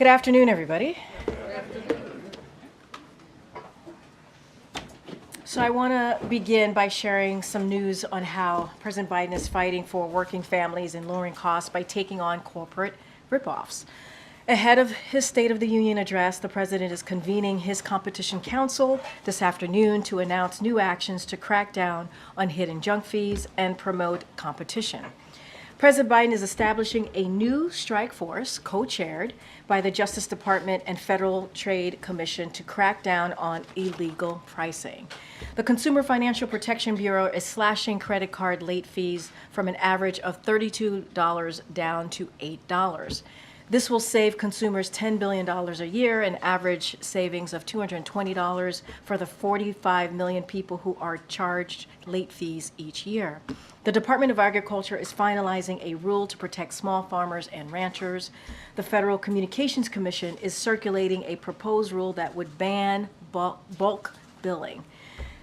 Good afternoon, everybody. So I want to begin by sharing some news on how President Biden is fighting for working families and lowering costs by taking on corporate ripoffs. Ahead of his State of the Union address, the president is convening his Competition Council this afternoon to announce new actions to crack down on hidden junk fees and promote competition. President Biden is establishing a new strike force, co-chaired by the Justice Department and Federal Trade Commission, to crack down on illegal pricing. The Consumer Financial Protection Bureau is slashing credit card late fees from an average of $32 down to $8. This will save consumers $10 billion a year, an average savings of $220 for the 45 million people who are charged late fees each year. The Department of Agriculture is finalizing a rule to protect small farmers and ranchers. The Federal Communications Commission is circulating a proposed rule that would ban bulk billing.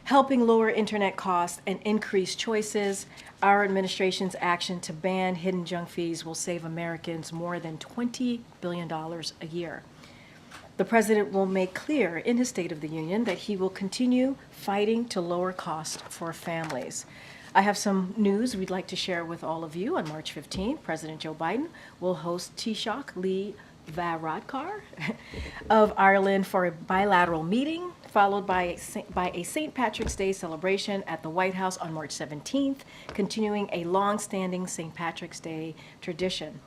Helping lower internet costs and increase choices, our administration's action to ban hidden junk fees will save Americans more than $20 billion a year. The president will make clear in his State of the Union that he will continue fighting to lower costs for families. I have some news we'd like to share with all of you. On March 15th, President Joe Biden will host Taoiseach Lee Varadkar of Ireland for a bilateral meeting, followed by a St. Patrick's Day celebration at the White House on March 17th, continuing a long-standing St. Patrick's Day tradition.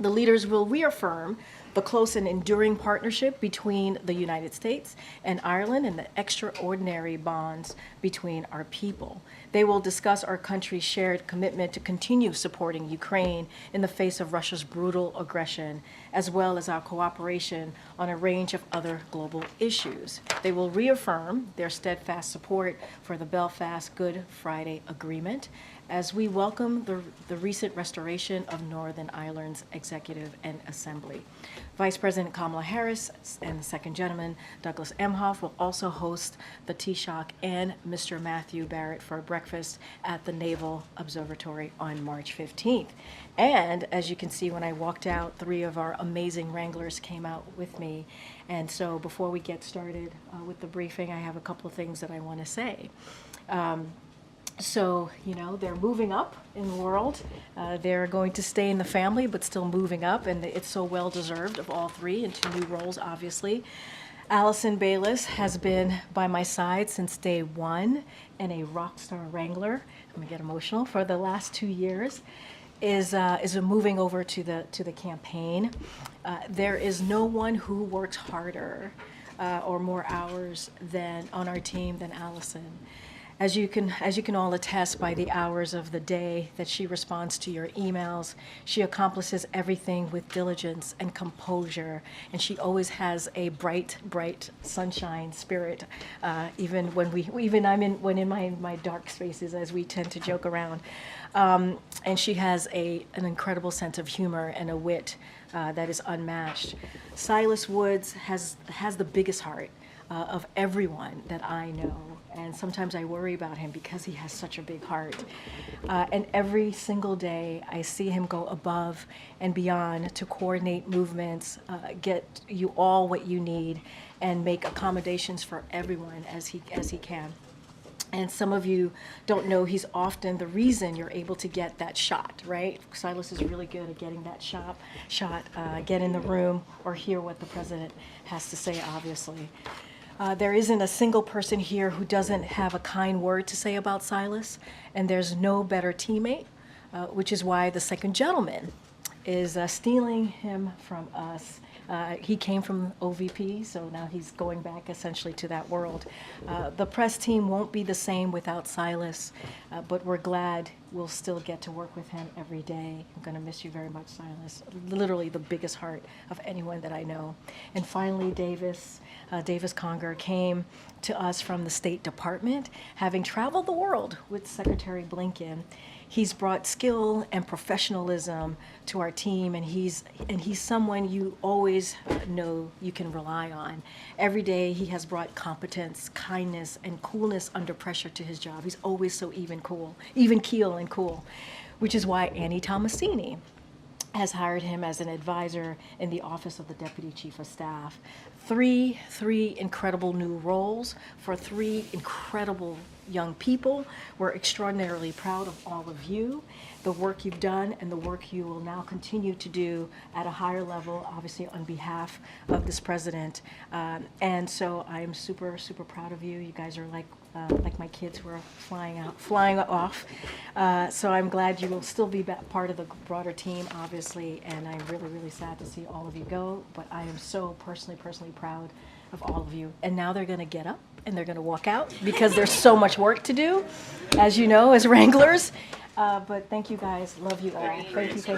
The leaders will reaffirm the close and enduring partnership between the United States and Ireland and the extraordinary bonds between our people. They will discuss our country's shared commitment to continue supporting Ukraine in the face of Russia's brutal aggression, as well as our cooperation on a range of other global issues. They will reaffirm their steadfast support for the Belfast Good Friday Agreement, as we welcome the recent restoration of Northern Ireland's executive and assembly. Vice President Kamala Harris and the second gentleman, Douglas Emhoff, will also host the Taoiseach and Mr. Matthew Barrett for breakfast at the Naval Observatory on March 15th. And as you can see, when I walked out, 3 of our amazing Wranglers came out with me. And so before we get started with the briefing, I have a couple of things that I want to say. So, they're moving up in the world. They're going to stay in the family, but still moving up, and it's so well deserved of all 3 into new roles, obviously. Allison Bayless has been by my side since day 1 and a rock star Wrangler. I'm gonna get emotional. For the last 2 years, is moving over to the campaign. There is no one who works harder or more hours on our team than Allison. As you can all attest by the hours of the day that she responds to your emails, she accomplishes everything with diligence and composure, and she always has a bright sunshine spirit. Even when I'm in my dark spaces, as we tend to joke around, and she has an incredible sense of humor and a wit that is unmatched. Silas Woods has the biggest heart of everyone that I know. And sometimes I worry about him because he has such a big heart. And every single day I see him go above and beyond to coordinate movements, get you all what you need, and make accommodations for everyone as he can. And some of you don't know he's often the reason you're able to get that shot, right? Silas is really good at getting that shot, get in the room or hear what the president has to say, obviously. There isn't a single person here who doesn't have a kind word to say about Silas, and there's no better teammate, which is why the second gentleman is stealing him from us. He came from OVP, so now he's going back essentially to that world. The press team won't be the same without Silas, but we're glad we'll still get to work with him every day. I'm going to miss you very much, Silas. Literally the biggest heart of anyone that I know. And finally, Davis Conger came to us from the State Department, having traveled the world with Secretary Blinken. He's brought skill and professionalism to our team, and he's someone you always know you can rely on. Every day he has brought competence, kindness, and coolness under pressure to his job. He's always so even keel and cool, which is why Annie Tomasini has hired him as an advisor in the Office of the Deputy Chief of Staff. Three incredible new roles for three incredible young people. We're extraordinarily proud of all of you, the work you've done and the work you will now continue to do at a higher level, obviously on behalf of this president. And so I am super, super proud of you. You guys are like my kids who are flying off. So I'm glad you will still be part of the broader team, obviously, and I'm really, really sad to see all of you go, but I am so personally proud of all of you. And now they're gonna get up and they're gonna walk out because there's so much work to do, as you know, as Wranglers. But thank you guys, love you all. Thank you.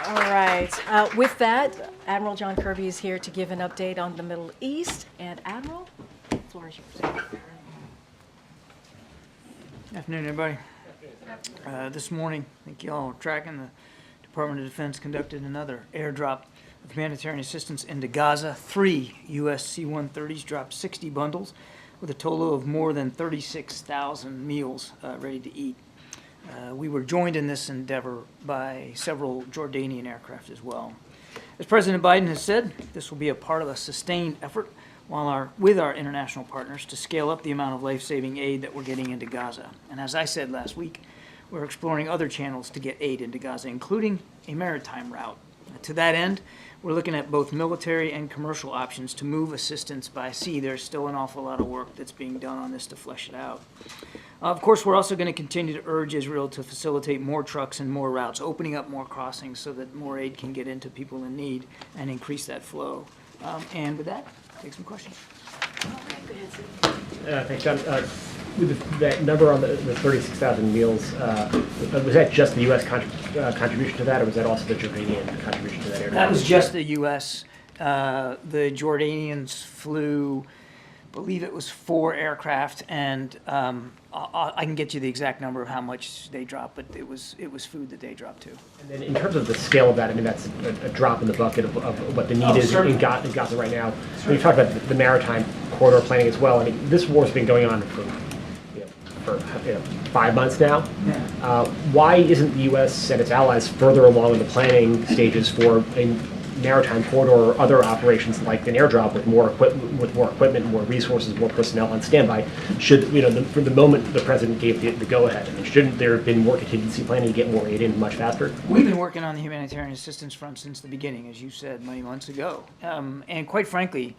All right, with that, Admiral John Kirby is here to give an update on the Middle East. And Admiral, the floor is yours. Good afternoon, everybody. This morning, I think you all are tracking, the Department of Defense conducted another airdrop of humanitarian assistance into Gaza. 3 U.S. C-130s dropped 60 bundles with a total of more than 36,000 meals ready to eat. We were joined in this endeavor by several Jordanian aircraft as well. As President Biden has said, this will be a part of a sustained effort with our international partners to scale up the amount of life-saving aid that we're getting into Gaza. And as I said last week, we're exploring other channels to get aid into Gaza, including a maritime route. To that end, we're looking at both military and commercial options to move assistance by sea. There's still an awful lot of work that's being done on this to flesh it out. Of course, we're also going to continue to urge Israel to facilitate more trucks and more routes, opening up more crossings so that more aid can get into people in need and increase that flow. And with that, take some questions. Thanks, John. With that number on the 36,000 meals, was that just the U.S. contribution to that, or was that also the Jordanian contribution to that area? That was just the U.S. The Jordanians flew, I believe it was 4 aircraft, and I can get you the exact number of how much they dropped, but it was food that they dropped too. And then in terms of the scale of that, I mean, that's a drop in the bucket of what the need is in Gaza right now. When you talk about the maritime corridor planning as well, I mean, this war's been going on for 5 months now. Yeah. Why isn't the U.S. and its allies further along in the planning stages for a maritime corridor or other operations like an airdrop with more equipment, more resources, more personnel on standby? Should from the moment the president gave the go-ahead, I mean, shouldn't there have been more contingency planning to get more aid in much faster? We've been working on the humanitarian assistance front since the beginning, as you said, many months ago. And quite frankly,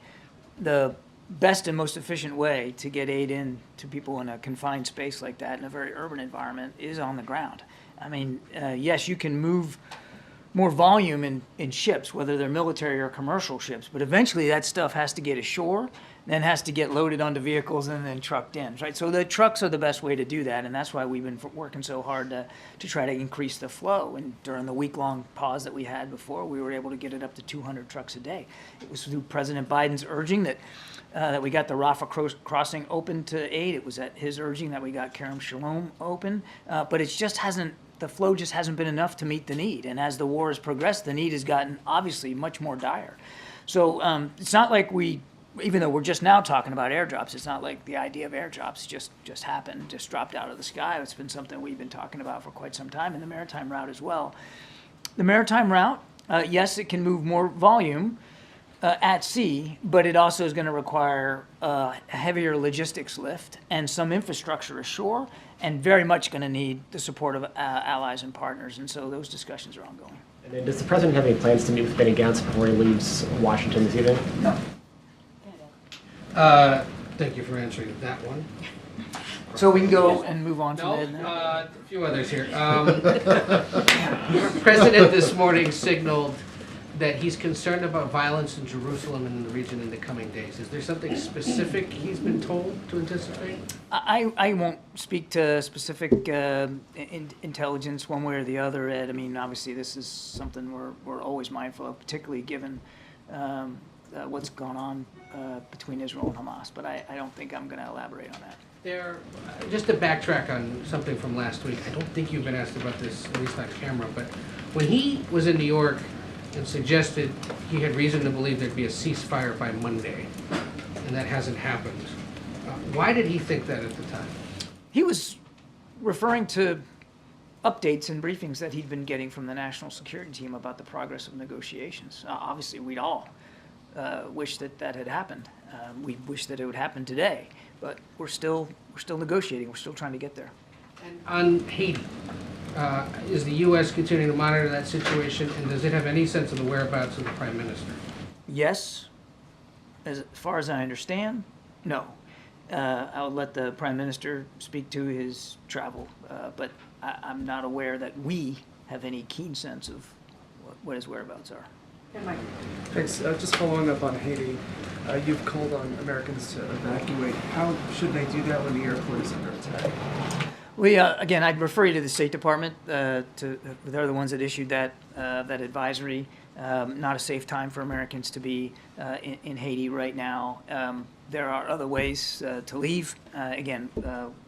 the best and most efficient way to get aid in to people in a confined space like that in a very urban environment is on the ground. I mean, yes, you can move more volume in ships, whether they're military or commercial ships, but eventually that stuff has to get ashore, then has to get loaded onto vehicles and then trucked in, right? So the trucks are the best way to do that, and that's why we've been working so hard to try to increase the flow. And during the week-long pause that we had before, we were able to get it up to 200 trucks a day. It was through President Biden's urging that we got the Rafah crossing open to aid. It was at his urging that we got Kerem Shalom open, but it just hasn't. The flow just hasn't been enough to meet the need. And as the war has progressed, the need has gotten obviously much more dire. So it's not like even though we're just now talking about airdrops, it's not like the idea of airdrops just happened, just dropped out of the sky. It's been something we've been talking about for quite some time, and the maritime route as well. The maritime route, yes, it can move more volume at sea, but it also is going to require a heavier logistics lift and some infrastructure ashore, and very much going to need the support of allies and partners. And so those discussions are ongoing. And then does the president have any plans to meet with Benny Gantz before he leaves Washington this evening? No. Thank you for answering that one. So we can go and move on from there. A few others here. The president this morning signaled that he's concerned about violence in Jerusalem and in the region in the coming days. Is there something specific he's been told to anticipate? I won't speak to specific intelligence one way or the other, Ed. I mean, obviously this is something we're always mindful of, particularly given what's gone on between Israel and Hamas. But I don't think I'm going to elaborate on that. Just to backtrack on something from last week, I don't think you've been asked about this, at least on camera, but when he was in New York and suggested he had reason to believe there'd be a ceasefire by Monday, and that hasn't happened. Why did he think that at the time? He was referring to updates and briefings that he'd been getting from the national security team about the progress of negotiations. Obviously, we'd all wish that that had happened. We wish that it would happen today, but we're still negotiating. We're still trying to get there. And on Haiti, is the U.S. continuing to monitor that situation, and does it have any sense of the whereabouts of the Prime Minister? Yes, as far as I understand, no. I'll let the Prime Minister speak to his travel, but I'm not aware that we have any keen sense of what his whereabouts are. Thanks. Just following up on Haiti, you've called on Americans to evacuate. How should they do that when the airport is under attack? We again, I'd refer you to the State Department. They're the ones that issued that advisory. Not a safe time for Americans to be in Haiti right now. There are other ways to leave. Again,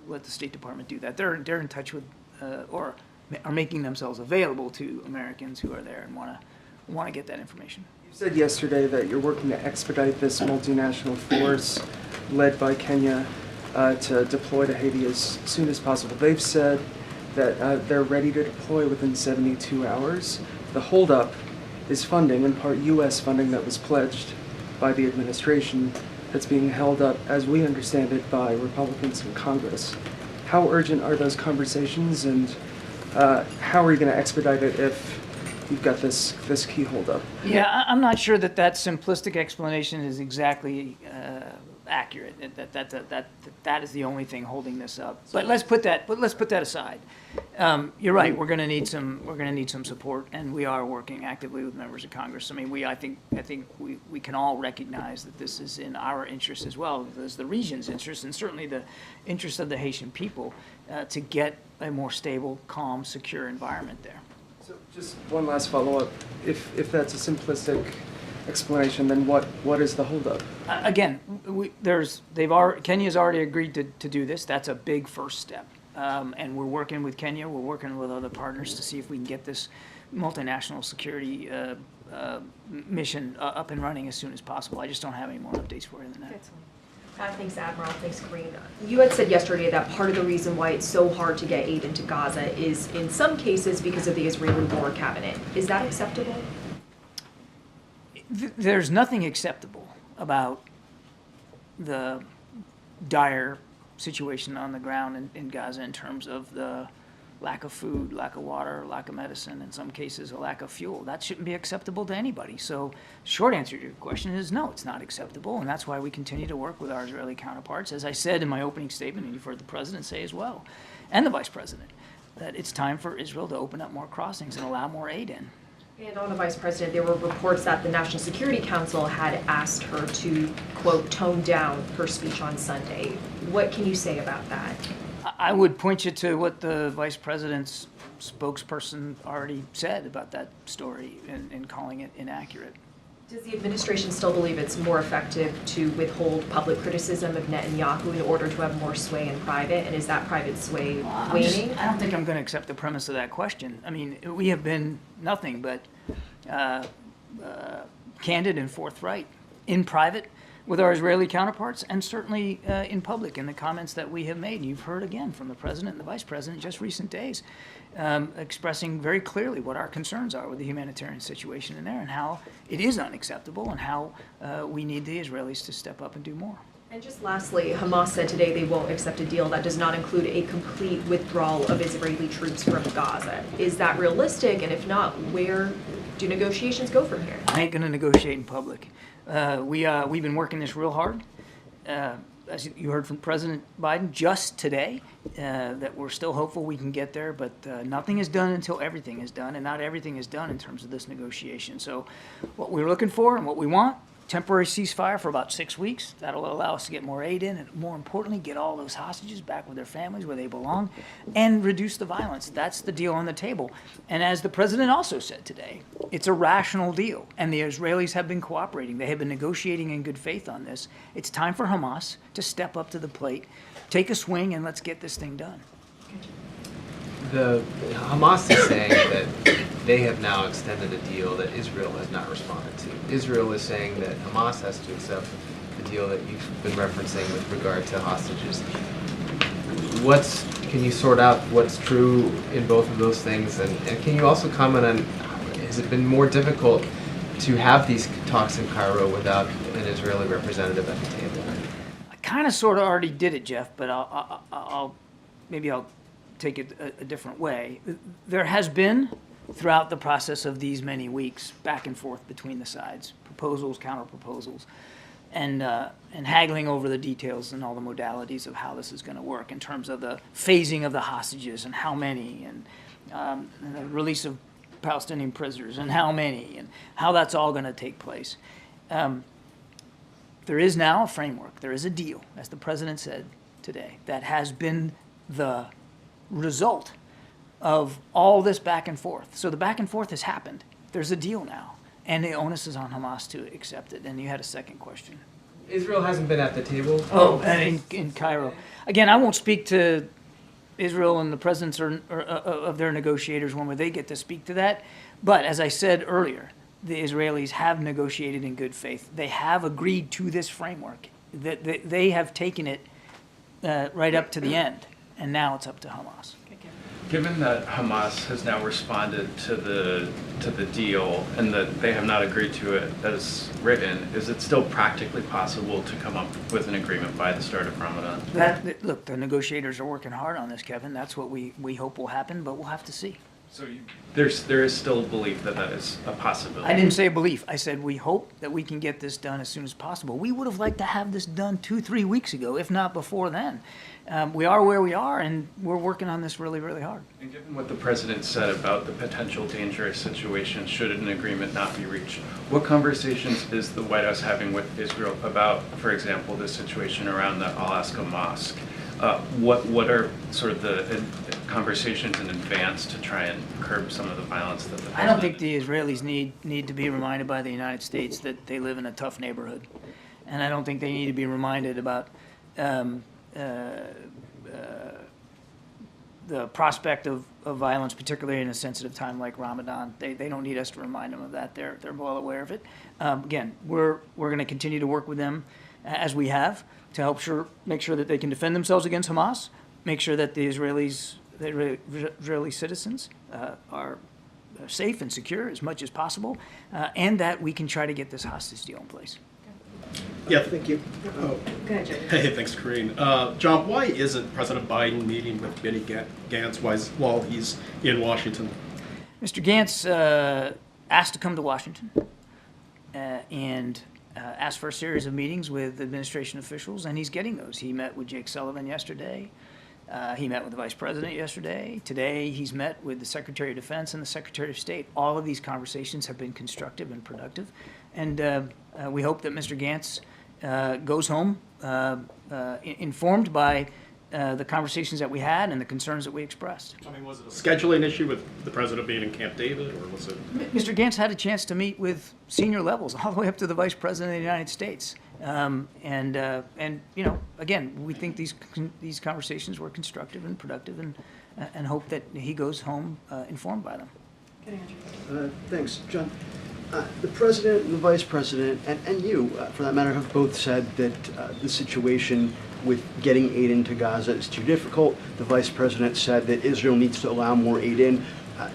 let the State Department do that. They're in touch with or are making themselves available to Americans who are there and want to get that information. You said yesterday that you're working to expedite this multinational force led by Kenya to deploy to Haiti as soon as possible. They've said that they're ready to deploy within 72 hours. The holdup is funding, in part U.S. funding that was pledged by the administration that's being held up, as we understand it, by Republicans in Congress. How urgent are those conversations, and how are you going to expedite it if you've got this key holdup? Yeah, I'm not sure that simplistic explanation is exactly accurate. That is the only thing holding this up. But let's put that aside. You're right. We're going to need some support, and we are working actively with members of Congress. I mean, I think we can all recognize that this is in our interest as well as the region's interest, and certainly the interest of the Haitian people to get a more stable, calm, secure environment there. So just one last follow-up. If that's a simplistic explanation, then what is the holdup? Again, Kenya's already agreed to do this. That's a big first step. And we're working with Kenya. We're working with other partners to see if we can get this multinational security mission up and running as soon as possible. I just don't have any more updates for you than that. Thanks, Admiral. Thanks, Karine. You had said yesterday that part of the reason why it's so hard to get aid into Gaza is, in some cases, because of the Israeli war cabinet. Is that acceptable? There's nothing acceptable about the dire situation on the ground in Gaza in terms of the lack of food, lack of water, lack of medicine, in some cases a lack of fuel. That shouldn't be acceptable to anybody. So short answer to your question is no, it's not acceptable, and that's why we continue to work with our Israeli counterparts. As I said in my opening statement, and you've heard the President say as well, and the Vice President, that it's time for Israel to open up more crossings and allow more aid in. And on the Vice President, there were reports that the National Security Council had asked her to, quote, tone down her speech on Sunday. What can you say about that? I would point you to what the Vice President's spokesperson already said about that story in calling it inaccurate. Does the administration still believe it's more effective to withhold public criticism of Netanyahu in order to have more sway in private? And is that private sway waning? I don't think I'm going to accept the premise of that question. I mean, we have been nothing but candid and forthright in private with our Israeli counterparts, and certainly in public in the comments that we have made. You've heard again from the President and the Vice President just recent days, expressing very clearly what our concerns are with the humanitarian situation in there and how it is unacceptable and how we need the Israelis to step up and do more. And just lastly, Hamas said today they won't accept a deal that does not include a complete withdrawal of Israeli troops from Gaza. Is that realistic? And if not, where do negotiations go from here? I ain't going to negotiate in public. We've been working this real hard. As you heard from President Biden just today, that we're still hopeful we can get there, but nothing is done until everything is done, and not everything is done in terms of this negotiation. So what we're looking for and what we want, temporary ceasefire for about 6 weeks. That'll allow us to get more aid in, and more importantly, get all those hostages back with their families where they belong and reduce the violence. That's the deal on the table. And as the president also said today, it's a rational deal, and the Israelis have been cooperating. They have been negotiating in good faith on this. It's time for Hamas to step up to the plate, take a swing, and let's get this thing done. The Hamas is saying that they have now extended a deal that Israel has not responded to. Israel is saying that Hamas has to accept the deal that you've been referencing with regard to hostages. can you sort out what's true in both of those things? And can you also comment on, has it been more difficult to have these talks in Cairo without an Israeli representative at the table? I kind of sort of already did it, Jeff, but I'll take it a different way. There has been, throughout the process of these many weeks, back and forth between the sides, proposals, counter proposals, and haggling over the details and all the modalities of how this is going to work in terms of the phasing of the hostages and how many, and the release of Palestinian prisoners and how many, and how that's all going to take place. There is now a framework. There is a deal, as the president said today, that has been the result of all this back and forth. So the back and forth has happened. There's a deal now, and the onus is on Hamas to accept it. And you had a second question. Israel hasn't been at the table. Oh, and in Cairo. Again, I won't speak to Israel and the presidents of their negotiators when they get to speak to that. But as I said earlier, the Israelis have negotiated in good faith. They have agreed to this framework. They have taken it right up to the end, and now it's up to Hamas. Given that Hamas has now responded to the deal and that they have not agreed to it as written, is it still practically possible to come up with an agreement by the start of Ramadan? Look, the negotiators are working hard on this, Kevin. That's what we hope will happen, but we'll have to see. So there is still a belief that that is a possibility. I didn't say belief. I said we hope that we can get this done as soon as possible. We would have liked to have this done 2-3 weeks ago, if not before then. We are where we are, and we're working on this really, really hard. And given what the president said about the potential dangerous situation should an agreement not be reached, what conversations is the White House having with Israel about, for example, the situation around the Al-Aqsa Mosque? What are sort of the conversations in advance to try and curb some of the violence that the president... I don't think the Israelis need to be reminded by the United States that they live in a tough neighborhood. And I don't think they need to be reminded about the prospect of violence, particularly in a sensitive time like Ramadan. They don't need us to remind them of that. They're well aware of it. Again, we're going to continue to work with them as we have to help make sure that they can defend themselves against Hamas, make sure that the Israeli citizens are safe and secure as much as possible, and that we can try to get this hostage deal in place. Yeah, thank you. Go ahead, Jay. Hey, thanks, Karine. John, why isn't President Biden meeting with Benny Gantz while he's in Washington? Mr. Gantz asked to come to Washington and asked for a series of meetings with administration officials, and he's getting those. He met with Jake Sullivan yesterday. He met with the Vice President yesterday. Today, he's met with the Secretary of Defense and the Secretary of State. All of these conversations have been constructive and productive, and we hope that Mr. Gantz goes home informed by the conversations that we had and the concerns that we expressed. I mean, was it a scheduling issue with the president being in Camp David, or was it? Mr. Gantz had a chance to meet with senior levels, all the way up to the Vice President of the United States. And you know, again, we think these conversations were constructive and productive, and hope that he goes home informed by them. Thanks, John. The president and the vice president, and you, for that matter, have both said that the situation with getting aid into Gaza is too difficult. The vice president said that Israel needs to allow more aid in.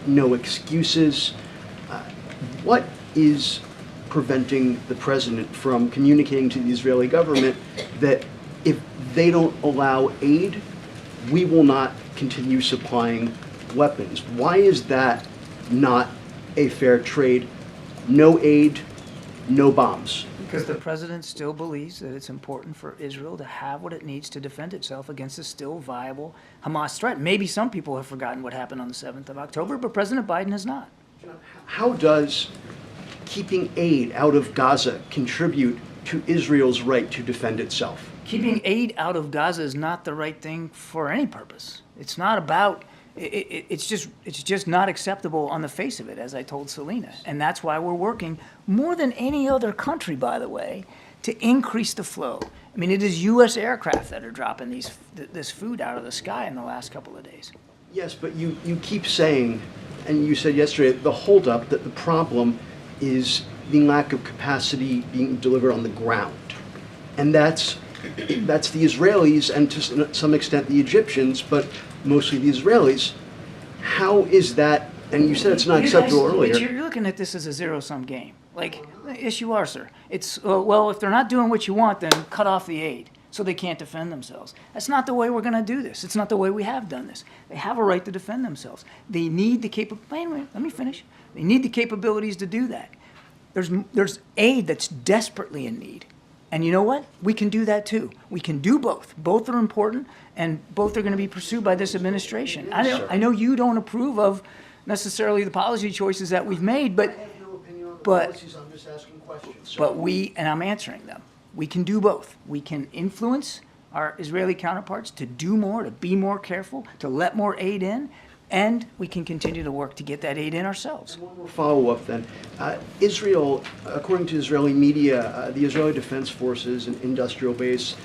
No excuses. What is preventing the president from communicating to the Israeli government that if they don't allow aid, we will not continue supplying weapons? Why is that not a fair trade? No aid, no bombs. Because the president still believes that it's important for Israel to have what it needs to defend itself against a still viable Hamas threat. Maybe some people have forgotten what happened on the 7th of October, but President Biden has not. How does keeping aid out of Gaza contribute to Israel's right to defend itself? Keeping aid out of Gaza is not the right thing for any purpose. It's not about... It's just not acceptable on the face of it, as I told Selena. And that's why we're working more than any other country, by the way, to increase the flow. I mean, it is U.S. aircraft that are dropping this food out of the sky in the last couple of days. Yes, but you keep saying, and you said yesterday, the holdup, that the problem is the lack of capacity being delivered on the ground. And that's That's the Israelis and to some extent the Egyptians, but mostly the Israelis. How is that? And you said it's not acceptable earlier. You're looking at this as a zero-sum game. Like, yes, you are, sir. It's, well, if they're not doing what you want, then cut off the aid so they can't defend themselves. That's not the way we're going to do this. It's not the way we have done this. They have a right to defend themselves. They need the wait a minute, let me finish. They need the capabilities to do that. There's aid that's desperately in need. And you know what? We can do that too. We can do both. Both are important, and both are going to be pursued by this administration. I know you don't approve of necessarily the policy choices that we've made, but I have no opinion on the but- policies, I'm just asking questions. but and I'm answering them. We can do both. We can influence our Israeli counterparts to do more, to be more careful, to let more aid in, and we can continue to work to get that aid in ourselves. One more follow-up then. Israel, according to Israeli media, the Israeli Defense Forces and industrial base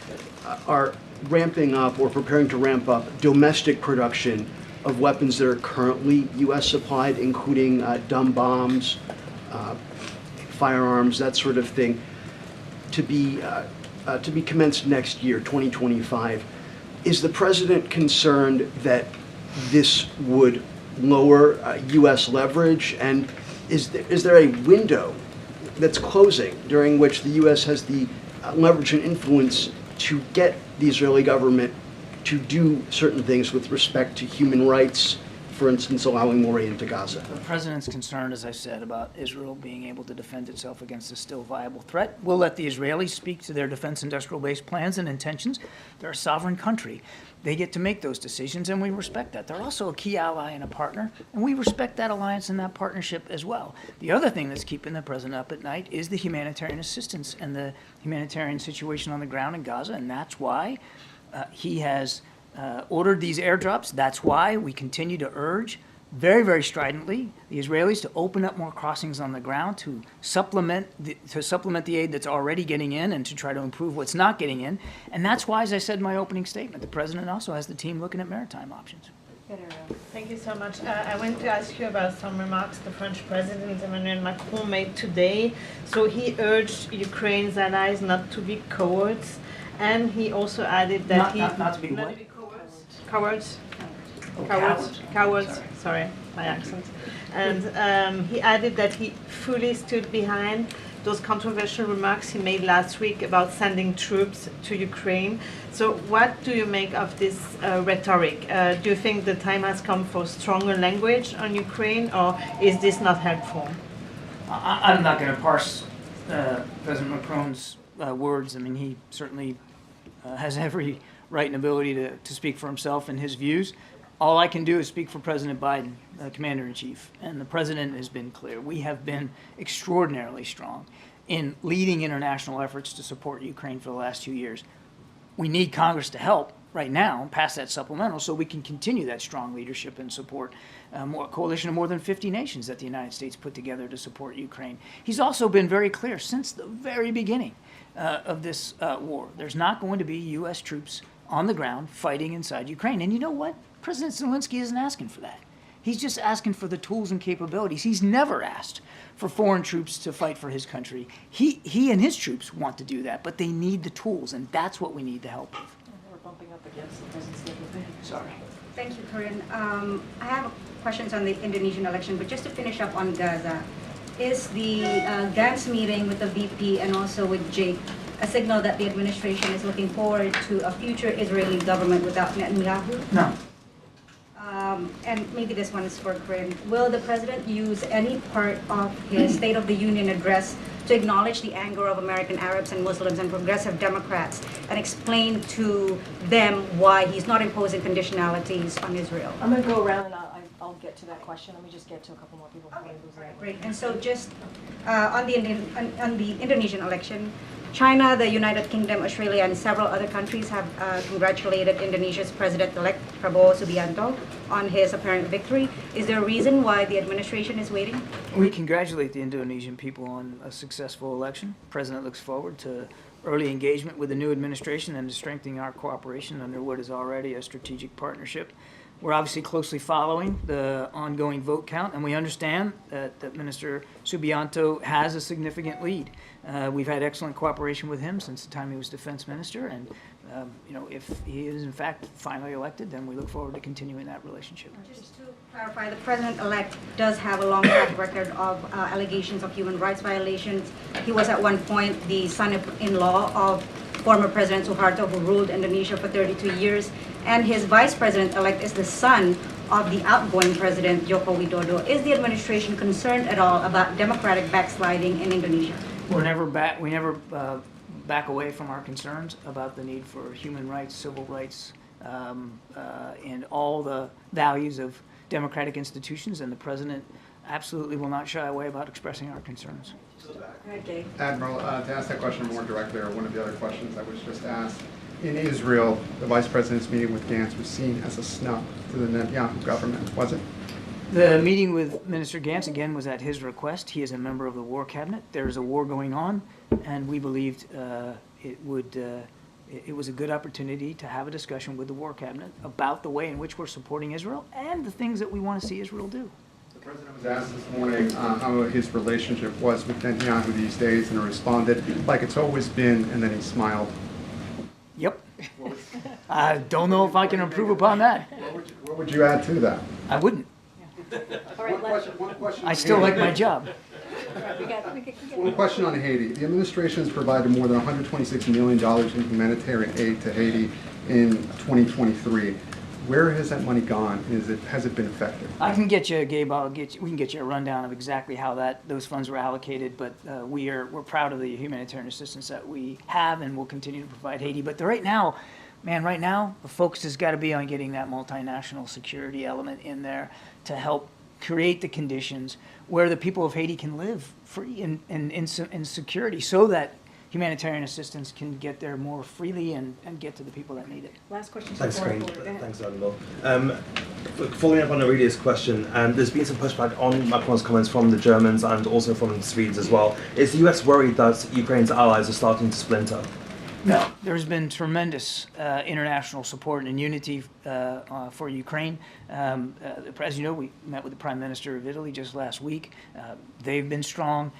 are ramping up or preparing to ramp up domestic production of weapons that are currently U.S. supplied, including dumb bombs, firearms, that sort of thing, to be commenced next year, 2025. Is the president concerned that this would lower U.S. leverage, and is there a window that's closing during which the U.S. has the leverage and influence to get the Israeli government to do certain things with respect to human rights, for instance, allowing more aid into Gaza? The president's concerned, as I said, about Israel being able to defend itself against a still viable threat. We'll let the Israelis speak to their defense industrial base plans and intentions. They're a sovereign country. They get to make those decisions, and we respect that. They're also a key ally and a partner, and we respect that alliance and that partnership as well. The other thing that's keeping the president up at night is the humanitarian assistance and the humanitarian situation on the ground in Gaza, and that's why he has ordered these airdrops. That's why we continue to urge very, very stridently the Israelis to open up more crossings on the ground to supplement the aid that's already getting in and to try to improve what's not getting in. And that's why, as I said in my opening statement, the president also has the team looking at maritime options. Thank you so much. I want to ask you about some remarks the French President Emmanuel Macron made today. So he urged Ukraine's allies not to be cowards, and he also added that Not to be what? Cowards. Cowards. Cowards. Sorry, my accent. And he added that he fully stood behind those controversial remarks he made last week about sending troops to Ukraine. So what do you make of this rhetoric? Do you think the time has come for stronger language on Ukraine, or is this not helpful? I'm not going to parse President Macron's words. I mean, he certainly has every right and ability to speak for himself and his views. All I can do is speak for President Biden, Commander-in-Chief, and the President has been clear. We have been extraordinarily strong in leading international efforts to support Ukraine for the last 2 years. We need Congress to help right now pass that supplemental so we can continue that strong leadership and support a coalition of more than 50 nations that the United States put together to support Ukraine. He's also been very clear since the very beginning of this war. There's not going to be U.S. troops on the ground fighting inside Ukraine. And you know what? President Zelensky isn't asking for that. He's just asking for the tools and capabilities. He's never asked for foreign troops to fight for his country. He and his troops want to do that, but they need the tools, and that's what we need to help with. We're bumping up against the president's level. Sorry. Thank you, Karine. I have questions on the Indonesian election, but just to finish up on Gaza, is the Gantz meeting with the VP and also with Jake a signal that the administration is looking forward to a future Israeli government without Netanyahu? No. And maybe this one is for Karine. Will the president use any part of his State of the Union address to acknowledge the anger of American Arabs and Muslims and progressive Democrats and explain to them why he's not imposing conditionalities on Israel? I'm going to go around and I'll get to that question. Let me just get to a couple more people. Okay, great. And so just on the Indonesian election, China, the United Kingdom, Australia, and several other countries have congratulated Indonesia's President-elect Prabowo Subianto on his apparent victory. Is there a reason why the administration is waiting? We congratulate the Indonesian people on a successful election. The President looks forward to early engagement with the new administration and to strengthening our cooperation under what is already a strategic partnership. We're obviously closely following the ongoing vote count, and we understand that Minister Subianto has a significant lead. We've had excellent cooperation with him since the time he was defense minister, and if he is in fact finally elected, then we look forward to continuing that relationship. Just to clarify, the president-elect does have a long track record of allegations of human rights violations. He was at one point the son-in-law of former President Suharto, who ruled Indonesia for 32 years, and his vice president-elect is the son of the outgoing President Joko Widodo. Is the administration concerned at all about democratic backsliding in Indonesia? We never back away from our concerns about the need for human rights, civil rights, and all the values of democratic institutions, and the president absolutely will not shy away about expressing our concerns. Okay. Admiral, to ask that question more directly, or one of the other questions that was just asked, in Israel, the Vice President's meeting with Gantz was seen as a snub to the Netanyahu government, was it? The meeting with Minister Gantz, again, was at his request. He is a member of the War Cabinet. There is a war going on, and we believed it was a good opportunity to have a discussion with the War Cabinet about the way in which we're supporting Israel and the things that we want to see Israel do. The President was asked this morning how his relationship was with Netanyahu these days, and he responded like it's always been, and then he smiled. Yep. I don't know if I can improve upon that. What would you add to that? I wouldn't. One question I still like my job. One question on Haiti. The administration has provided more than $126 million in humanitarian aid to Haiti in 2023. Where has that money gone? Has it been effective? I can get you, Gabe. We can get you a rundown of exactly how those funds were allocated. But we're proud of the humanitarian assistance that we have and will continue to provide Haiti. But right now, the focus has got to be on getting that multinational security element in there to help create the conditions where the people of Haiti can live free and in security, so that humanitarian assistance can get there more freely and get to the people that need it. Last question. Thanks, Karine. Thanks, Admiral. Following up on Aurelia's question, there's been some pushback on Macron's comments from the Germans and also from the Swedes as well. Is the US worried that Ukraine's allies are starting to splinter? No, there's been tremendous international support and unity for Ukraine. As you know, we met with the Prime Minister of Italy just last week. They've been strong.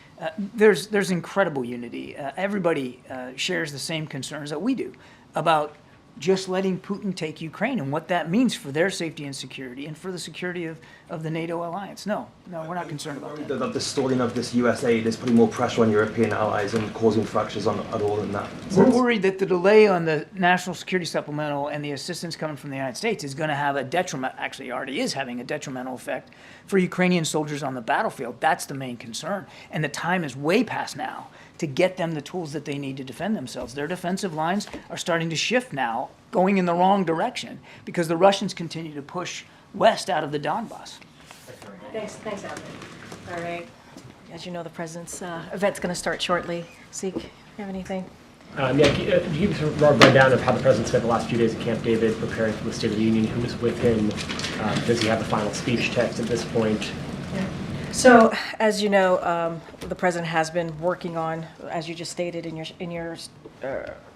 There's incredible unity. Everybody shares the same concerns that we do about just letting Putin take Ukraine and what that means for their safety and security and for the security of the NATO alliance. No, we're not concerned about that. That the stalling of this US aid is putting more pressure on European allies and causing fractures at all in that sense. We're worried that the delay on the national security supplemental and the assistance coming from the United States is going to have a actually already is having a detrimental effect for Ukrainian soldiers on the battlefield. That's the main concern. And the time is way past now to get them the tools that they need to defend themselves. Their defensive lines are starting to shift now, going in the wrong direction, because the Russians continue to push west out of the Donbass. Thanks, Albert. All right. As you know, the president's event's going to start shortly. Zeke, you have anything? Can you give us a rundown of how the president spent the last few days at Camp David preparing for the State of the Union? Who was with him? Does he have the final speech text at this point? So, as you know, the president has been working on, as you just stated in your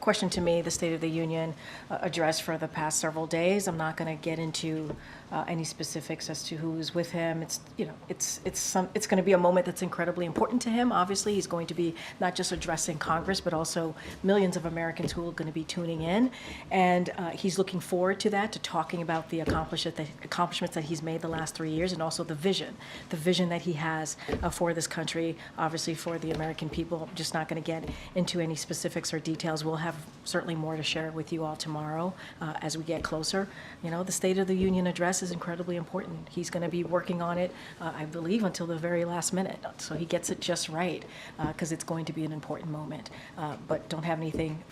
question to me, the State of the Union address for the past several days. I'm not going to get into any specifics as to who is with him. It's going to be a moment that's incredibly important to him. Obviously, he's going to be not just addressing Congress, but also millions of Americans who are going to be tuning in, and he's looking forward to that, to talking about the accomplishments that he's made the last 3 years, and also the vision that he has for this country, obviously for the American people. I'm just not going to get into any specifics or details. We'll have certainly more to share with you all tomorrow as we get closer. You know, the State of the Union address is incredibly important. He's going to be working on it, I believe, until the very last minute. So he gets it just right, because it's going to be an important moment. But don't have anything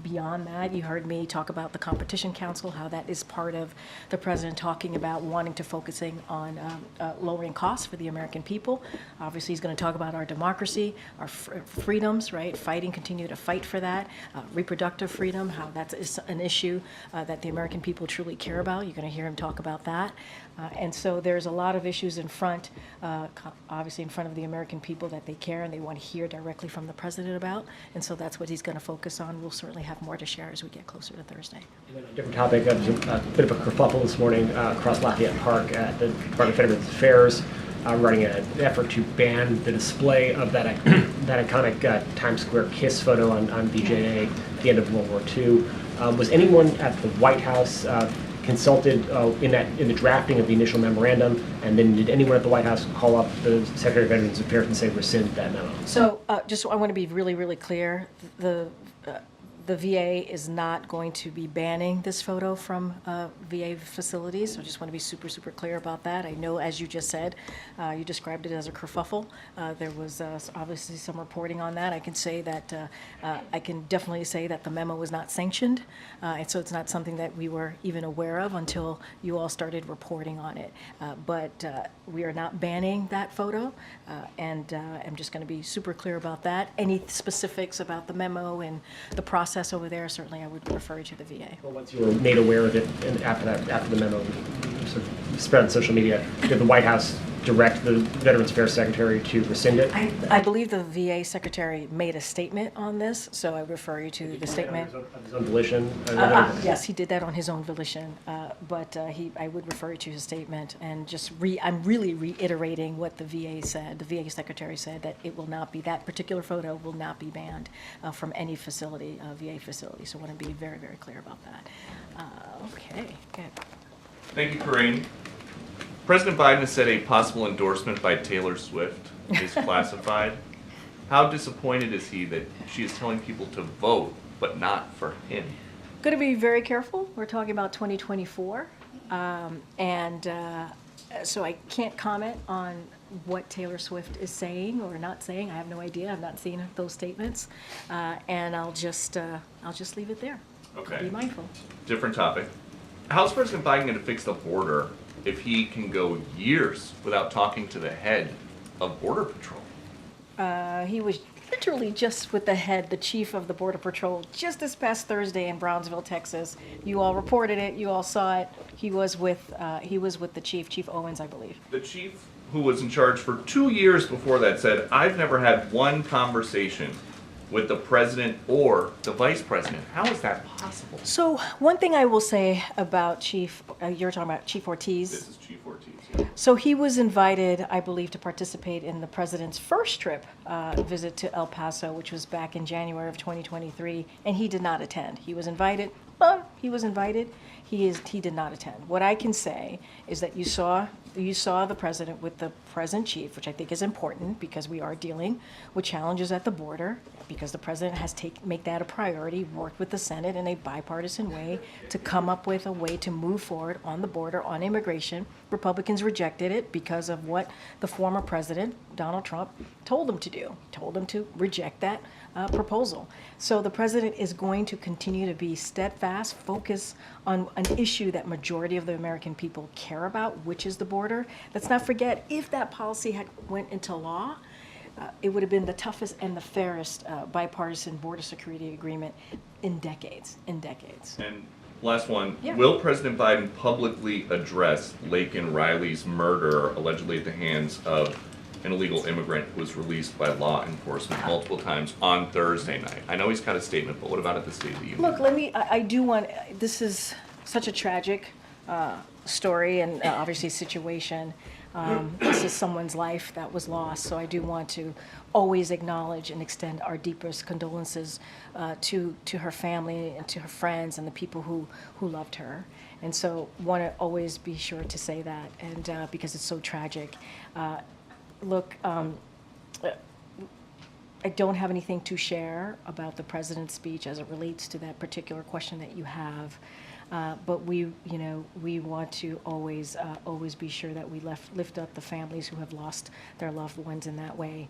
beyond that. You heard me talk about the Competition Council, how that is part of the president talking about wanting to focusing on lowering costs for the American people. Obviously, he's going to talk about our democracy, our freedoms, right? Continue to fight for that. reproductive freedom, how that is an issue that the American people truly care about. You're going to hear him talk about that. And so there's a lot of issues in front, obviously in front of the American people that they care and they want to hear directly from the president about. And so that's what he's going to focus on. We'll certainly have more to share as we get closer to Thursday. And then a different topic, there was a bit of a kerfuffle this morning across Lafayette Park at the Department of Veterans Affairs, running an effort to ban the display of that iconic Times Square kiss photo on VJA at the end of World War II. Was anyone at the White House consulted in the drafting of the initial memorandum, and then did anyone at the White House call up the Secretary of Veterans Affairs and say rescind that memo? So I want to be really, really clear. The VA is not going to be banning this photo from VA facilities. So I just want to be super, super clear about that. I know, as you just said, you described it as a kerfuffle. There was obviously some reporting on that. I can say that, I can definitely say that the memo was not sanctioned. And so it's not something that we were even aware of until you all started reporting on it. But we are not banning that photo. And I'm just going to be super clear about that. Any specifics about the memo and the process over there, certainly I would refer you to the VA. Well, once you were made aware of it, and after the memo sort of spread on social media, did the White House direct the Veterans Affairs Secretary to rescind it? I believe the VA Secretary made a statement on this, so I refer you to the statement. Of his own volition? Yes, he did that on his own volition, but I would refer you to his statement, and just I'm really reiterating what the VA said. The VA Secretary said that it will not be, that particular photo will not be banned from any facility, VA facility. So I want to be very, very clear about that. Okay, good. Thank you, Karine. President Biden has said a possible endorsement by Taylor Swift is classified. How disappointed is he that she is telling people to vote, but not for him? Going to be very careful. We're talking about 2024. So I can't comment on what Taylor Swift is saying or not saying. I have no idea. I've not seen those statements. And I'll just leave it there. Okay. Be mindful. Different topic. How's President Biden going to fix the border if he can go years without talking to the head of Border Patrol? He was literally just with the chief of the Border Patrol, just this past Thursday in Brownsville, Texas. You all reported it. You all saw it. He was with the chief, Chief Owens, I believe. The chief, who was in charge for 2 years before that, said, "I've never had one conversation with the president or the vice president." How is that possible? So one thing I will say about Chief, you're talking about Chief Ortiz. This is Chief Ortiz. Yeah. So he was invited, I believe, to participate in the president's first trip visit to El Paso, which was back in January of 2023, and he did not attend. He was invited, but he was invited. He did not attend. What I can say is that you saw the president with the present chief, which I think is important because we are dealing with challenges at the border, because the president has make that a priority, worked with the Senate in a bipartisan way to come up with a way to move forward on the border on immigration. Republicans rejected it because of what the former president, Donald Trump, told them to do, told them to reject that proposal. So the president is going to continue to be steadfast, focus on an issue that majority of the American people care about, which is the border. Let's not forget, if that policy had went into law, it would have been the toughest and the fairest bipartisan border security agreement in decades. And last one, Yeah. Will President Biden publicly address Laken Riley's murder, allegedly at the hands of an illegal immigrant who was released by law enforcement multiple times on Thursday night? I know he's got a statement, but what about at the State of the Union? Look, I do want, this is such a tragic story and obviously situation. This is someone's life that was lost, so I do want to always acknowledge and extend our deepest condolences to her family and to her friends and the people who loved her. And so want to always be sure to say that, and because it's so tragic. Look, I don't have anything to share about the president's speech as it relates to that particular question that you have. But we want to always be sure that we lift up the families who have lost their loved ones in that way.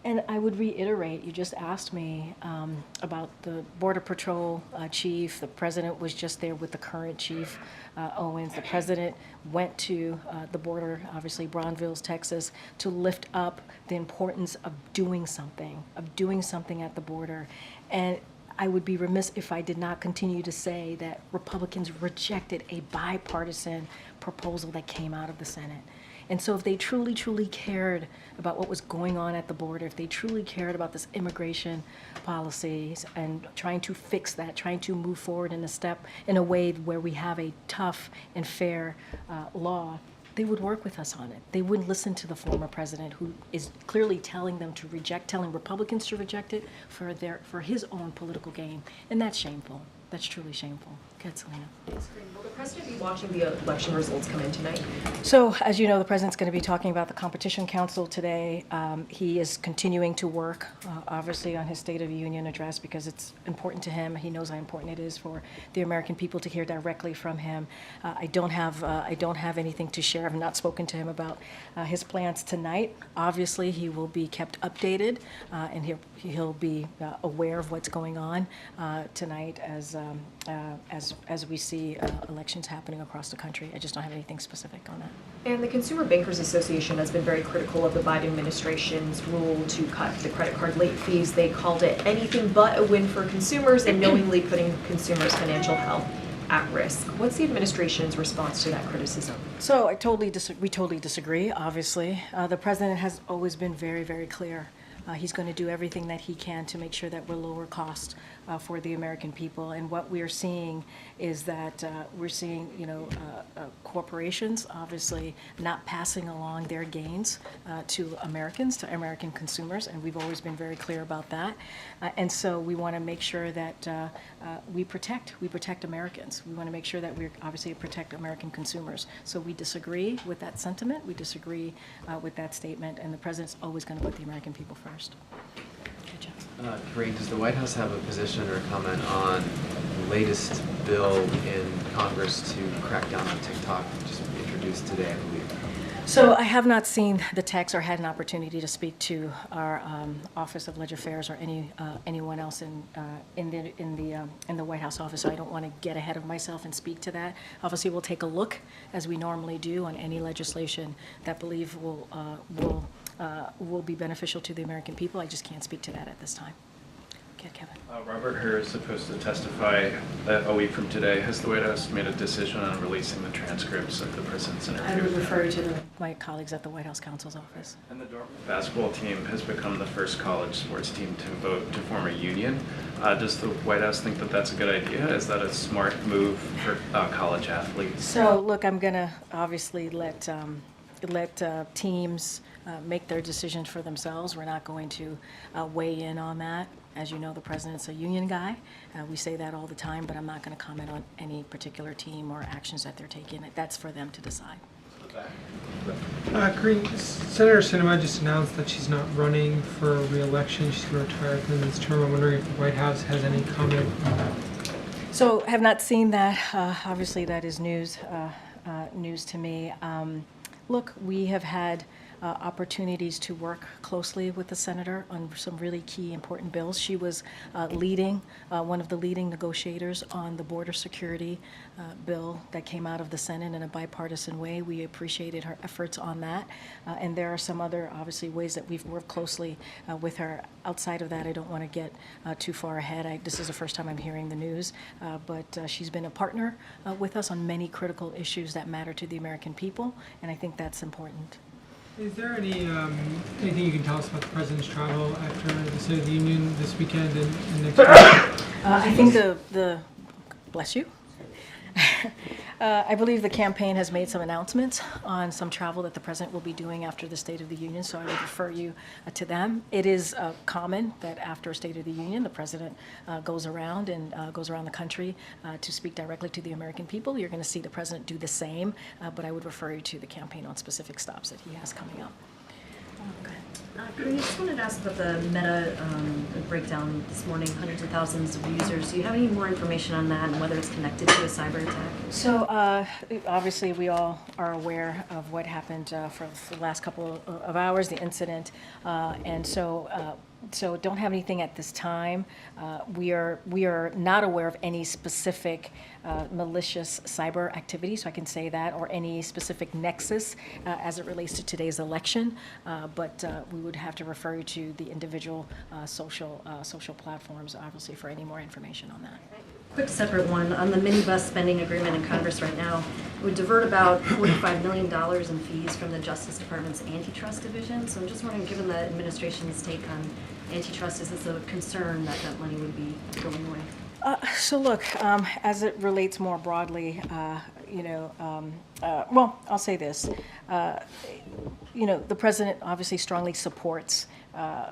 And I would reiterate, you just asked me about the Border Patrol chief. The president was just there with the current chief, Owens. The president went to the border, obviously Brownsville, Texas, to lift up the importance of doing something at the border. And I would be remiss if I did not continue to say that Republicans rejected a bipartisan proposal that came out of the Senate. And so if they truly, truly cared about what was going on at the border, if they truly cared about this immigration policies and trying to fix that, trying to move forward in a way where we have a tough and fair law, they would work with us on it. They wouldn't listen to the former president, who is clearly telling Republicans to reject it for his own political gain. And that's shameful. That's truly shameful. Go ahead, Selena. Will the president be watching the election results come in tonight? So, as you know, the president's going to be talking about the Competition Council today. He is continuing to work, obviously, on his State of the Union address because it's important to him. He knows how important it is for the American people to hear directly from him. I don't have anything to share. I've not spoken to him about his plans tonight. Obviously, he will be kept updated, and he'll be aware of what's going on tonight as we see elections happening across the country. I just don't have anything specific on that. And the Consumer Bankers Association has been very critical of the Biden administration's rule to cut the credit card late fees. They called it anything but a win for consumers and knowingly putting consumers' financial health at risk. What's the administration's response to that criticism? So we totally disagree, obviously. The president has always been very, very clear. He's going to do everything that he can to make sure that we're lower cost for the American people. And what we are seeing is that we're seeing, corporations obviously not passing along their gains to Americans, to American consumers, and we've always been very clear about that. And so we want to make sure that we protect Americans. We want to make sure that we obviously protect American consumers. So we disagree with that sentiment. We disagree with that statement, and the president's always going to put the American people first. Good job. Karine, does the White House have a position or a comment on the latest bill in Congress to crack down on TikTok, just introduced today, I believe? So I have not seen the text or had an opportunity to speak to our Office of Legislative Affairs or anyone else in the White House office. So I don't want to get ahead of myself and speak to that. Obviously, we'll take a look, as we normally do, on any legislation that believe will be beneficial to the American people. I just can't speak to that at this time. Okay, Kevin. Robert Hur is supposed to testify a week from today. Has the White House made a decision on releasing the transcripts of the president's interview? I would refer you to my colleagues at the White House counsel's office. And the Dortmund basketball team has become the first college sports team to vote to form a union. Does the White House think that that's a good idea? Is that a smart move for college athletes? So, look, I'm going to obviously let teams make their decisions for themselves. We're not going to weigh in on that. As you know, the president's a union guy. We say that all the time, but I'm not going to comment on any particular team or actions that they're taking. That's for them to decide. Karine, Senator Sinema just announced that she's not running for re-election. She's going to retire at the end of this term. I'm wondering if the White House has any comment on that. So, have not seen that. Obviously, that is news to me. Look, we have had opportunities to work closely with the senator on some really key important bills. She was one of the leading negotiators on the border security bill that came out of the Senate in a bipartisan way. We appreciated her efforts on that. And there are some other, obviously, ways that we've worked closely with her. Outside of that, I don't want to get too far ahead. This is the first time I'm hearing the news, but she's been a partner with us on many critical issues that matter to the American people, and I think that's important. Is there anything you can tell us about the president's travel after the State of the Union this weekend and next week? I think bless you. I believe the campaign has made some announcements on some travel that the president will be doing after the State of the Union, so I would refer you to them. It is common that after a State of the Union, the president goes around the country to speak directly to the American people. You're going to see the president do the same, but I would refer you to the campaign on specific stops that he has coming up. Okay. I just wanted to ask about the Meta breakdown this morning, hundreds of thousands of users. Do you have any more information on that and whether it's connected to a cyber attack? So obviously we all are aware of what happened for the last couple of hours, the incident. And so So don't have anything at this time. We are not aware of any specific malicious cyber activity, so I can say that, or any specific nexus as it relates to today's election. But we would have to refer you to the individual social platforms, obviously, for any more information on that. Quick separate one, on the minibus spending agreement in Congress right now, it would divert about $45 million in fees from the Justice Department's antitrust division. So I'm just wondering, given the administration's take on antitrust, is this a concern that that money would be going away? So look, as it relates more broadly, well, I'll say this. The president obviously strongly supports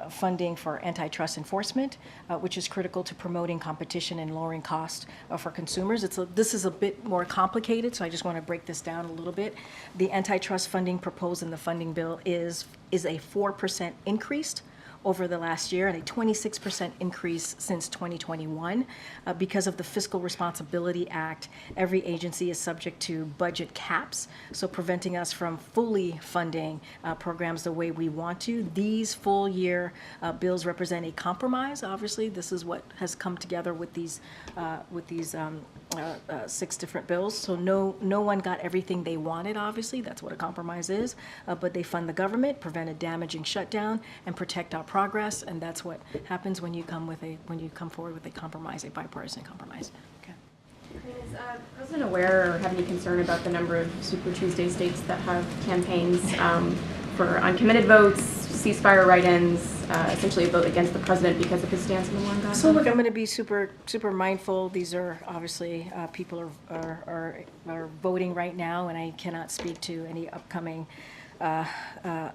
funding for antitrust enforcement, which is critical to promoting competition and lowering costs for consumers. This is a bit more complicated, so I just want to break this down a little bit. The antitrust funding proposed in the funding bill is a 4% increase over the last year and a 26% increase since 2021. Because of the Fiscal Responsibility Act, every agency is subject to budget caps, so preventing us from fully funding programs the way we want to. These full year bills represent a compromise. Obviously, this is what has come together with these 6 different bills. So no one got everything they wanted, obviously. That's what a compromise is. But they fund the government, prevent a damaging shutdown, and protect our progress. And that's what happens when you come forward with a compromise, a bipartisan compromise. Okay. Is the President aware or have any concern about the number of Super Tuesday states that have campaigns for uncommitted votes, ceasefire write-ins, essentially a vote against the president because of his stance on the war in Gaza? So look, I'm going to be super mindful. These are obviously people are voting right now, and I cannot speak to any upcoming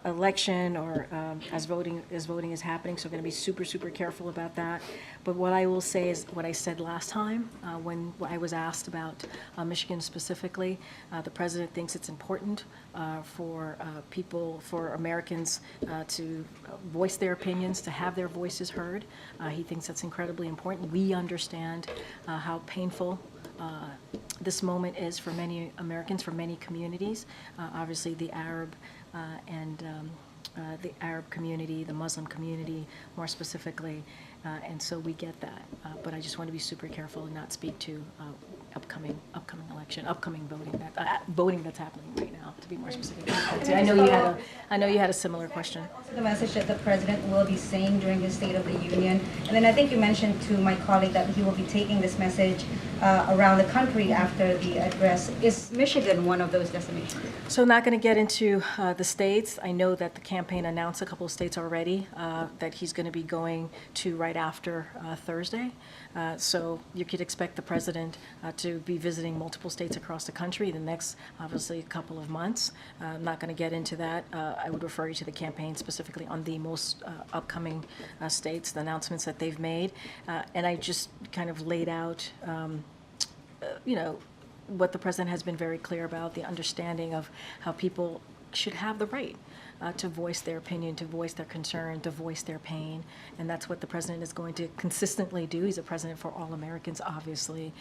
election or as voting is happening. So I'm going to be super careful about that. But what I will say is what I said last time when I was asked about Michigan specifically. The president thinks it's important for Americans to voice their opinions, to have their voices heard. He thinks that's incredibly important. We understand how painful this moment is for many Americans, for many communities. Obviously, the Arab the Arab community, the Muslim community, more specifically, and so we get that. But I just want to be super careful and not speak to upcoming voting that's happening right now. To be more specific, I know you had a similar question. Also, the message that the president will be saying during his State of the Union, and then I think you mentioned to my colleague that he will be taking this message around the country after the address. Is Michigan one of those destinations? So, not going to get into the states. I know that the campaign announced a couple of states already that he's going to be going to right after Thursday. So you could expect the president to be visiting multiple states across the country the next, obviously, couple of months. I'm not going to get into that. I would refer you to the campaign specifically on the most upcoming states, the announcements that they've made. And I just kind of laid out, what the president has been very clear about, the understanding of how people should have the right to voice their opinion, to voice their concern, to voice their pain. And that's what the president is going to consistently do. He's a president for all Americans, obviously.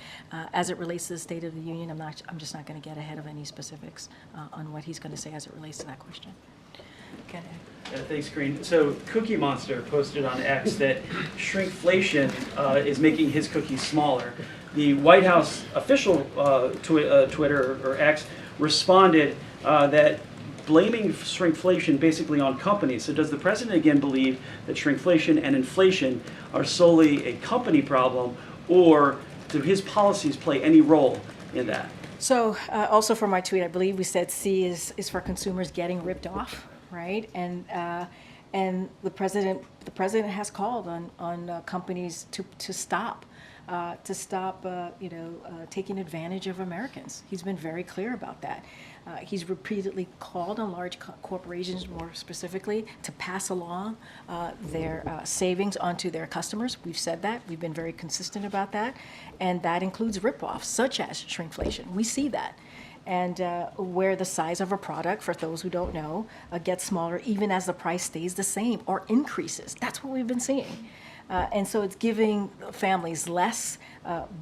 As it relates to the State of the Union, I'm just not going to get ahead of any specifics on what he's going to say as it relates to that question. Okay. Thanks, Karine. So Cookie Monster posted on X that shrinkflation is making his cookies smaller. The White House official Twitter or X responded that blaming shrinkflation basically on companies. So does the president again believe that shrinkflation and inflation are solely a company problem, or do his policies play any role in that? So also for my tweet, I believe we said C is for consumers getting ripped off, right? And the president has called on companies to stop taking advantage of Americans. He's been very clear about that. He's repeatedly called on large corporations, more specifically, to pass along their savings onto their customers. We've said that. We've been very consistent about that. And that includes ripoffs, such as shrinkflation. We see that. And where the size of a product, for those who don't know, gets smaller even as the price stays the same or increases. That's what we've been seeing. And so it's giving families less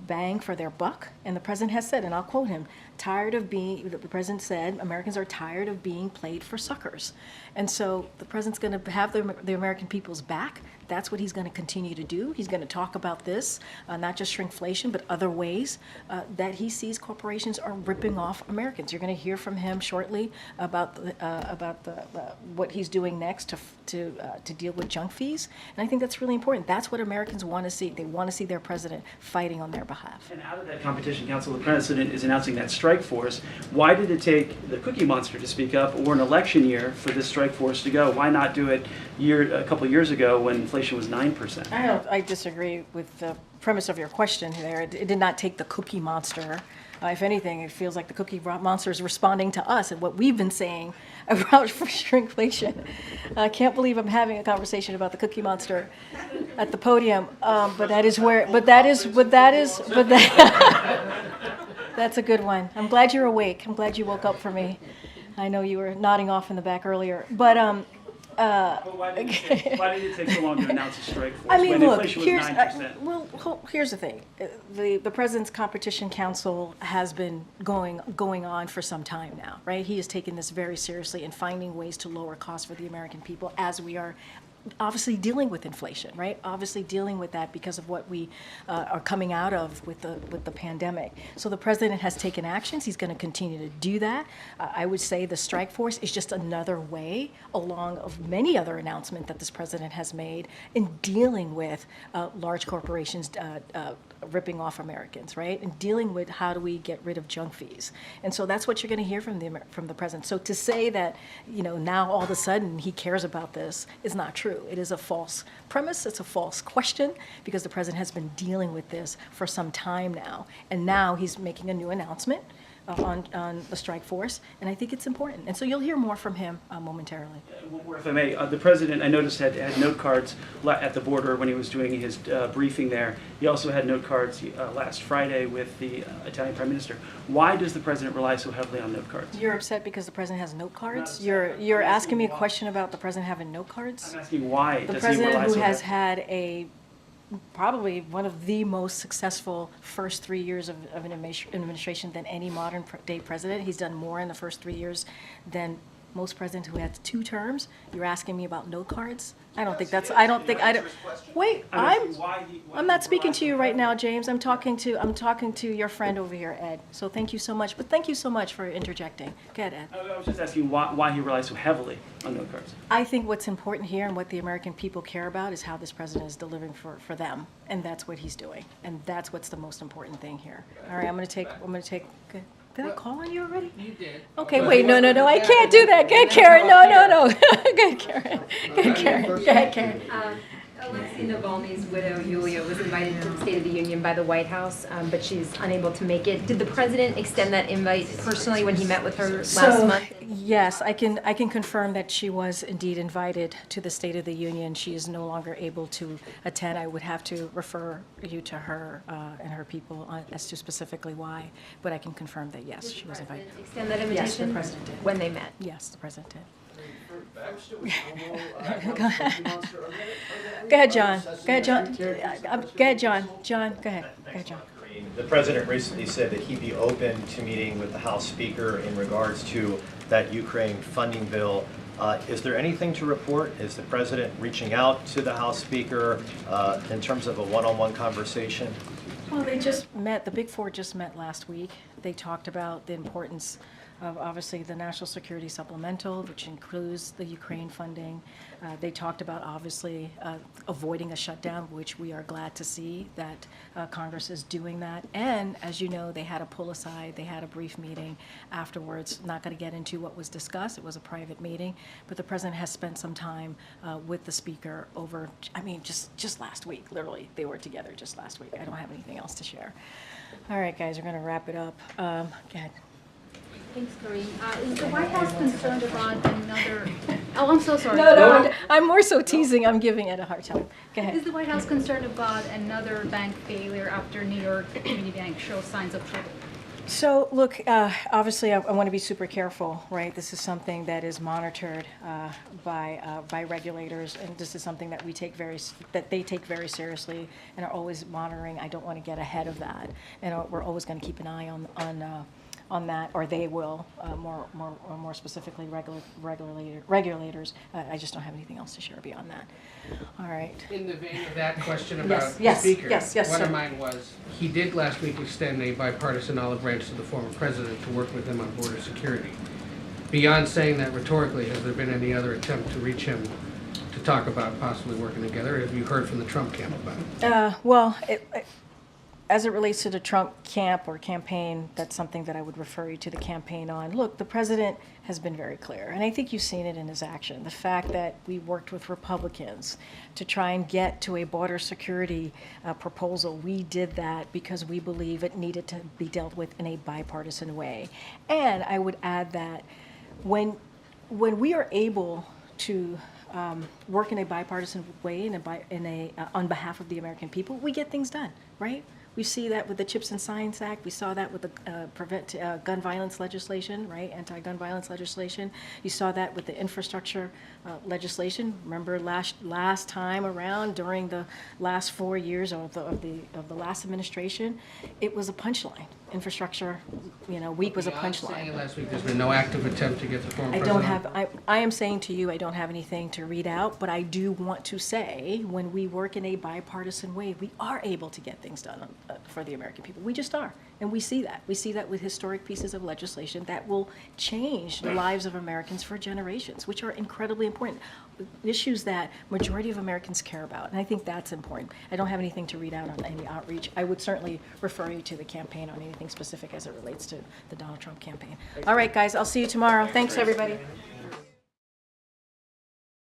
bang for their buck. And the president has said, and I'll quote him, tired of being, the president said, Americans are tired of being played for suckers. And so the president's going to have the American people's back. That's what he's going to continue to do. He's going to talk about this, not just shrinkflation, but other ways that he sees corporations are ripping off Americans. You're going to hear from him shortly about what he's doing next to deal with junk fees. And I think that's really important. That's what Americans want to see. They want to see their president fighting on their behalf. And out of that competition council, the president is announcing that strike force. Why did it take the Cookie Monster to speak up, or an election year for this strike force to go? Why not do it a couple of years ago when inflation was 9%? I disagree with the premise of your question there. It did not take the Cookie Monster. If anything, it feels like the Cookie Monster is responding to us and what we've been saying about shrinkflation. I can't believe I'm having a conversation about the Cookie Monster at the podium, but that's a good one. I'm glad you're awake. I'm glad you woke up for me. I know you were nodding off in the back earlier, but why did it take so long to announce a strike force? I mean, when look, inflation was 9%? here's the thing. The President's Competition Council has been going on for some time now, right? He has taken this very seriously and finding ways to lower costs for the American people as we are obviously dealing with inflation, right? Obviously dealing with that because of what we are coming out of with the pandemic. So the president has taken actions. He's going to continue to do that. I would say the strike force is just another way along of many other announcements that this president has made in dealing with large corporations ripping off Americans, right? And dealing with how do we get rid of junk fees. And so that's what you're going to hear from the president. So to say that, now all of a sudden he cares about this is not true. It is a false premise. It's a false question because the president has been dealing with this for some time now. And now he's making a new announcement on the strike force, and I think it's important. And so you'll hear more from him momentarily. One more, if I may. The president, I noticed, had note cards at the border when he was doing his briefing there. He also had note cards last Friday with the Italian Prime Minister. Why does the president rely so heavily on note cards? You're upset because the president has note cards? You're asking me a question about the president having note cards? I'm asking why The does he rely president who so has heavily? had probably one of the most successful first 3 years of an administration than any modern day president. He's done more in the first 3 years than most presidents who had 2 terms. You're asking me about note cards? I don't think that's, wait, I'm not speaking to you right now, James. I'm talking to your friend over here, Ed. So thank you so much, but thank you so much for interjecting. Go ahead, Ed. I was just asking why he relies so heavily on note cards. I think what's important here and what the American people care about is how this president is delivering for them, and that's what he's doing, and that's what's the most important thing here. All right, I'm going to take. Okay. Did I call on you already? You did. Okay, wait, no, I can't do that. Go ahead, Karen. No. Go ahead, Karen. Go ahead, Karen. Alexei Navalny's widow, Yulia, was invited to the State of the Union by the White House, but she's unable to make it. Did the president extend that invite personally when he met with her last month? Yes, I can confirm that she was indeed invited to the State of the Union. She is no longer able to attend. I would have to refer you to her and her people as to specifically why, but I can confirm that yes, she was invited. Extend that invitation? Yes, the president did. When they met? Yes, the president did. Go ahead, John. Go ahead, John. Go ahead, John. John, go ahead. Go ahead, John. The president recently said that he'd be open to meeting with the House Speaker in regards to that Ukraine funding bill. Is there anything to report? Is the president reaching out to the House Speaker in terms of a one-on-one conversation? Well, they just met, the Big Four just met last week. They talked about the importance of obviously the National Security Supplemental, which includes the Ukraine funding. They talked about obviously avoiding a shutdown, which we are glad to see that Congress is doing that. And as you know, they had a pull aside, they had a brief meeting afterwards. Not going to get into what was discussed, it was a private meeting, but the president has spent some time with the speaker over, just last week, literally, they were together just last week. I don't have anything else to share. All right, guys, we're going to wrap it up. Go ahead. Thanks, Karine. Is the White House concerned about another... Oh, I'm so sorry. No, I'm more so teasing. I'm giving it a hard time. Go ahead. Is the White House concerned about another bank failure after New York Community Bank shows signs of trouble? So, look, obviously I want to be super careful, right? This is something that is monitored by regulators, and this is something that they take very seriously and are always monitoring. I don't want to get ahead of that, and we're always going to keep an eye on that, or they will, more specifically regulators. I just don't have anything else to share beyond that. All right. In the vein of that question about the Yes, speaker, yes, one sir. of mine was, he did last week extend a bipartisan olive branch to the former president to work with him on border security. Beyond saying that rhetorically, has there been any other attempt to reach him to talk about possibly working together? Have you heard from the Trump camp about it? Well, as it relates to the Trump camp or campaign, that's something that I would refer you to the campaign on. Look, the president has been very clear, and I think you've seen it in his action. The fact that we worked with Republicans to try and get to a border security proposal, we did that because we believe it needed to be dealt with in a bipartisan way. And I would add that when we are able to work in a bipartisan way on behalf of the American people, we get things done, right? We see that with the Chips and Science Act. We saw that with the prevent gun violence legislation, right? Anti-gun violence legislation. You saw that with the infrastructure legislation. Remember last time around, during the last 4 years of the last administration, it was a punchline. Infrastructure, week was a punchline. Saying last week there's been no active attempt to get the former I president. don't have. I am saying to you, I don't have anything to read out, but I do want to say, when we work in a bipartisan way, we are able to get things done for the American people. We just are, and we see that. We see that with historic pieces of legislation that will change the lives of Americans for generations, which are incredibly important. Issues that majority of Americans care about, and I think that's important. I don't have anything to read out on any outreach. I would certainly refer you to the campaign on anything specific as it relates to the Donald Trump campaign. All right, guys, I'll see you tomorrow. Thanks, everybody.